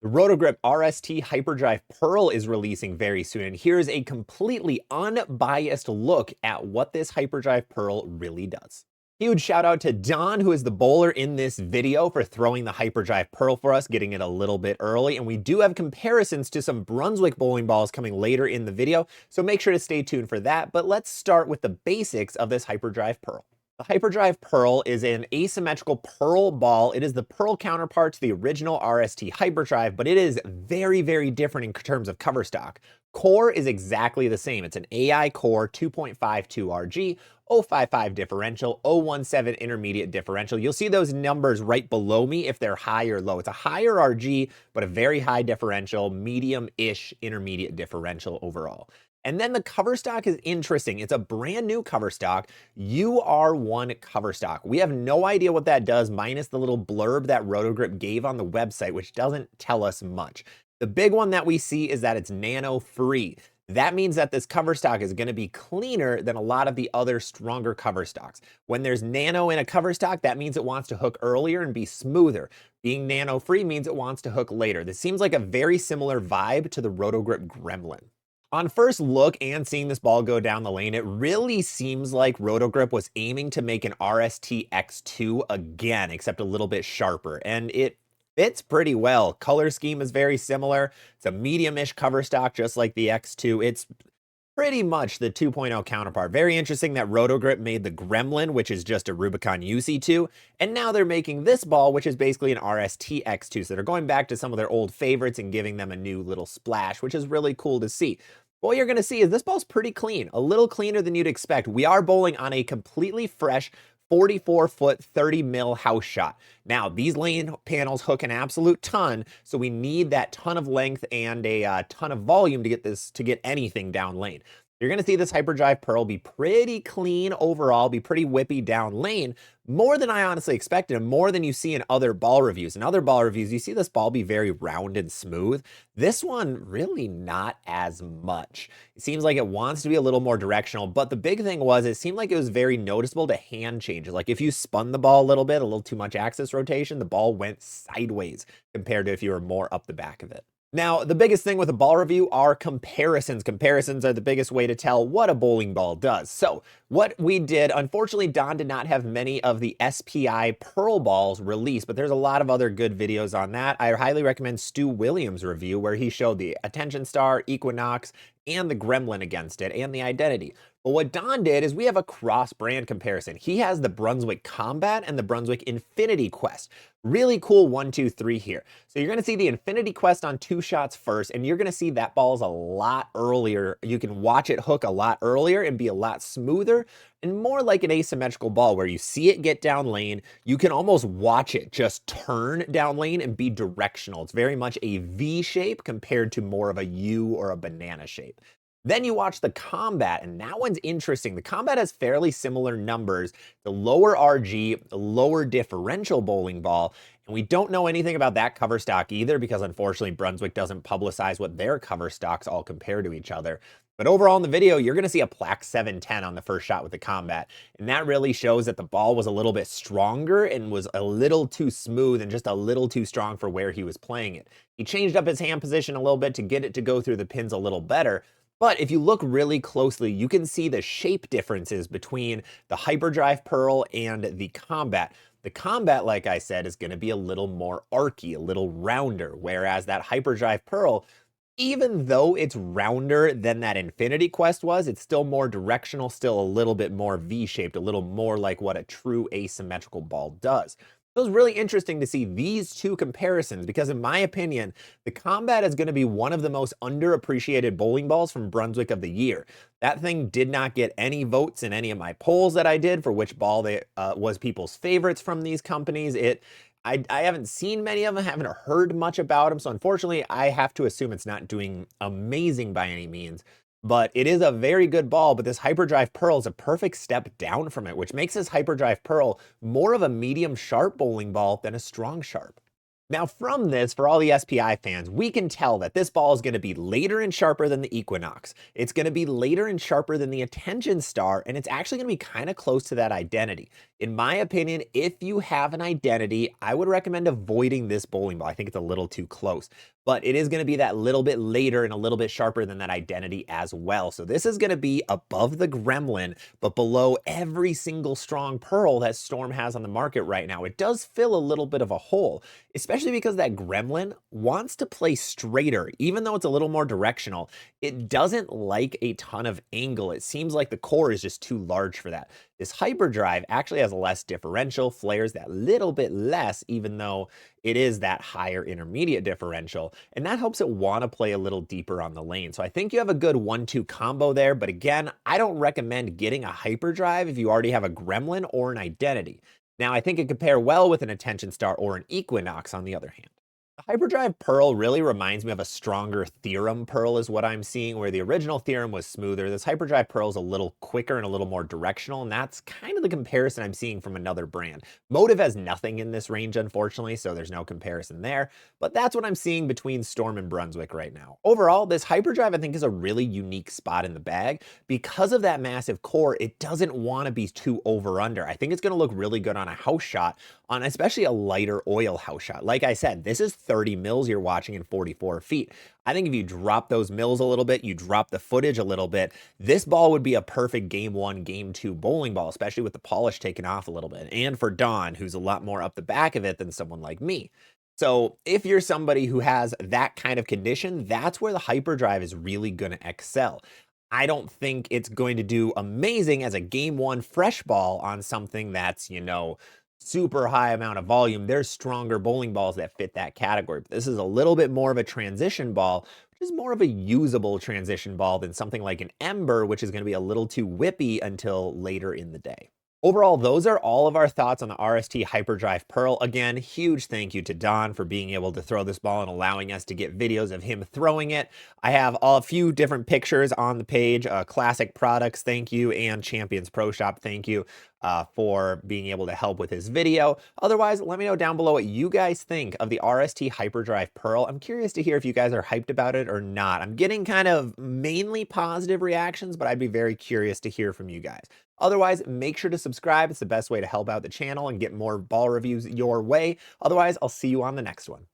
The Rotogrip RST Hyperdrive Pearl is releasing very soon, and here's a completely unbiased look at what this Hyperdrive Pearl really does. Huge shout out to Don, who is the bowler in this video, for throwing the Hyperdrive Pearl for us, getting it a little bit early, and we do have comparisons to some Brunswick bowling balls coming later in the video, so make sure to stay tuned for that. But let's start with the basics of this Hyperdrive Pearl. The Hyperdrive Pearl is an asymmetrical pearl ball. It is the pearl counterpart to the original RST Hyperdrive, but it is very, very different in terms of cover stock. Core is exactly the same. It's an AI core 2.52 RG, 055 differential, 017 intermediate differential. You'll see those numbers right below me if they're high or low. It's a higher RG, but a very high differential, medium-ish intermediate differential overall. And then the cover stock is interesting. It's a brand new cover stock, UR1 cover stock. We have no idea what that does, minus the little blurb that Rotogrip gave on the website, which doesn't tell us much. The big one that we see is that it's nano-free. That means that this cover stock is going to be cleaner than a lot of the other stronger cover stocks. When there's nano in a cover stock, that means it wants to hook earlier and be smoother. Being nano-free means it wants to hook later. This seems like a very similar vibe to the Rotogrip Gremlin. On first look and seeing this ball go down the lane, it really seems like Rotogrip was aiming to make an RST X2 again, except a little bit sharper, and it fits pretty well. Color scheme is very similar. It's a medium-ish cover stock, just like the X2. It's pretty much the 2.0 counterpart. Very interesting that Rotogrip made the Gremlin, which is just a Rubicon UC2, and now they're making this ball, which is basically an RST X2. So they're going back to some of their old favorites and giving them a new little splash, which is really cool to see. What you're going to see is this ball's pretty clean, a little cleaner than you'd expect. We are bowling on a completely fresh 44-foot, 30 mil house shot. Now, these lane panels hook an absolute ton, so we need that ton of length and a ton of volume to get anything down lane. You're going to see this Hyperdrive Pearl be pretty clean overall, be pretty whippy down lane, more than I honestly expected, and more than you see in other ball reviews. In other ball reviews, you see this ball be very round and smooth. This one, really not as much. It seems like it wants to be a little more directional, but the big thing was it seemed like it was very noticeable to hand changes. Like if you spun the ball a little bit, a little too much axis rotation, the ball went sideways compared to if you were more up the back of it. Now, the biggest thing with a ball review are comparisons. Comparisons are the biggest way to tell what a bowling ball does. So what we did, unfortunately, Don did not have many of the SPI Pearl balls released, but there's a lot of other good videos on that. I highly recommend Stu Williams' review where he showed the Attention Star, Equinox, and the Gremlin against it, and the Identity. But what Don did is we have a cross-brand comparison. He has the Brunswick Combat and the Brunswick Infinity Quest. Really cool 1, 2, 3 here. So you're going to see the Infinity Quest on 2 shots first, and you're going to see that ball's a lot earlier. You can watch it hook a lot earlier and be a lot smoother and more like an asymmetrical ball where you see it get down lane. You can almost watch it just turn down lane and be directional. It's very much a V shape compared to more of a U or a banana shape. Then you watch the Combat, and that one's interesting. The Combat has fairly similar numbers. The lower RG, the lower differential bowling ball, and we don't know anything about that cover stock either because unfortunately Brunswick doesn't publicize what their cover stocks all compare to each other. But overall in the video, you're going to see a Plaque 710 on the first shot with the Combat. And that really shows that the ball was a little bit stronger and was a little too smooth and just a little too strong for where he was playing it. He changed up his hand position a little bit to get it to go through the pins a little better. But if you look really closely, you can see the shape differences between the Hyperdrive Pearl and the Combat. The Combat, like I said, is going to be a little more archy, a little rounder, whereas that Hyperdrive Pearl, even though it's rounder than that Infinity Quest was, it's still more directional, still a little bit more V-shaped, a little more like what a true asymmetrical ball does. It was really interesting to see these two comparisons because in my opinion, the Combat is going to be one of the most underappreciated bowling balls from Brunswick of the year. That thing did not get any votes in any of my polls that I did for which ball was people's favorites from these companies. I haven't seen many of them, haven't heard much about them, so unfortunately I have to assume it's not doing amazing by any means. But it is a very good ball, but this Hyperdrive Pearl is a perfect step down from it, which makes this Hyperdrive Pearl more of a medium sharp bowling ball than a strong sharp. Now from this, for all the SPI fans, we can tell that this ball is going to be later and sharper than the Equinox. It's going to be later and sharper than the Attention Star, and it's actually going to be kind of close to that Identity. In my opinion, if you have an Identity, I would recommend avoiding this bowling ball. I think it's a little too close, but it is going to be that little bit later and a little bit sharper than that Identity as well. So this is going to be above the Gremlin, but below every single strong pearl that Storm has on the market right now. It does fill a little bit of a hole, especially because that Gremlin wants to play straighter, even though it's a little more directional. It doesn't like a ton of angle. It seems like the core is just too large for that. This Hyperdrive actually has a less differential, flares that little bit less, even though it is that higher intermediate differential, and that helps it want to play a little deeper on the lane. So I think you have a good 1-2 combo there, but again, I don't recommend getting a Hyperdrive if you already have a Gremlin or an Identity. Now, I think it could pair well with an Attention Star or an Equinox on the other hand. The Hyperdrive Pearl really reminds me of a stronger Theorem Pearl is what I'm seeing, where the original Theorem was smoother. This Hyperdrive Pearl is a little quicker and a little more directional, and that's kind of the comparison I'm seeing from another brand. Motive has nothing in this range, unfortunately, so there's no comparison there, but that's what I'm seeing between Storm and Brunswick right now. Overall, this Hyperdrive I think is a really unique spot in the bag. Because of that massive core, it doesn't want to be too over-under. I think it's going to look really good on a house shot, on especially a lighter oil house shot. Like I said, this is 30 mils you're watching in 44 feet. I think if you drop those mils a little bit, you drop the footage a little bit, this ball would be a perfect game 1, game 2 bowling ball, especially with the polish taken off a little bit. And for Don, who's a lot more up the back of it than someone like me. So if you're somebody who has that kind of condition, that's where the Hyperdrive is really going to excel. I don't think it's going to do amazing as a game 1 fresh ball on something that's, super high amount of volume. There's stronger bowling balls that fit that category. But this is a little bit more of a transition ball, which is more of a usable transition ball than something like an Ember, which is going to be a little too whippy until later in the day. Overall, those are all of our thoughts on the RST Hyperdrive Pearl. Again, huge thank you to Don for being able to throw this ball and allowing us to get videos of him throwing it. I have a few different pictures on the page, Classic Products, thank you, and Champions Pro Shop, thank you for being able to help with his video. Otherwise, let me know down below what you guys think of the RST Hyperdrive Pearl. I'm curious to hear if you guys are hyped about it or not. I'm getting kind of mainly positive reactions, but I'd be very curious to hear from you guys. Otherwise, make sure to subscribe. It's the best way to help out the channel and get more ball reviews your way. Otherwise, I'll see you on the next one.